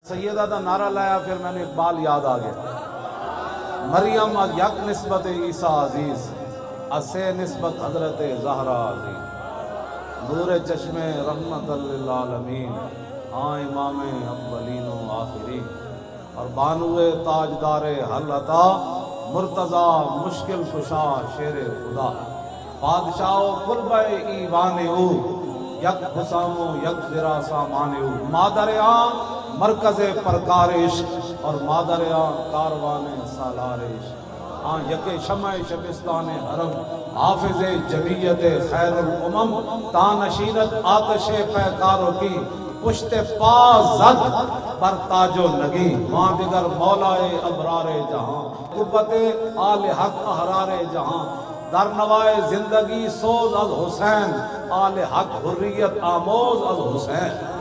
سیدہ دا نعرہ لایا، پھر میں نے اقبال یاد آ گیا۔ مریم یک نسبت عیسیٰ عزیز، اسے نسبت حضرت زہرا عزیز، نور چشم رحمت للعالمین، ہاں امام اولین و آخرین، اور بانوے تاجدار حل عطا، مرتضی مشکل کشا شیر خدا، بادشاہ و قلبہ ایوان او، یک حسام و یک ذرا سامان او، مادر آن مرکز پرکارش اور مادر آن کاروان سالارش، آن یک شمع شبستان حرم، حافظ جمیعت خیر الامم، تانشینت آتش پیکاروں کی پشت پا زد بر تاج و نگی، وہاں دیگر مولائے ابرار جہاں، قوت آل حق احرار جہاں، در نوائے زندگی سوز از حسین، آل حق حریت آموز از حسین۔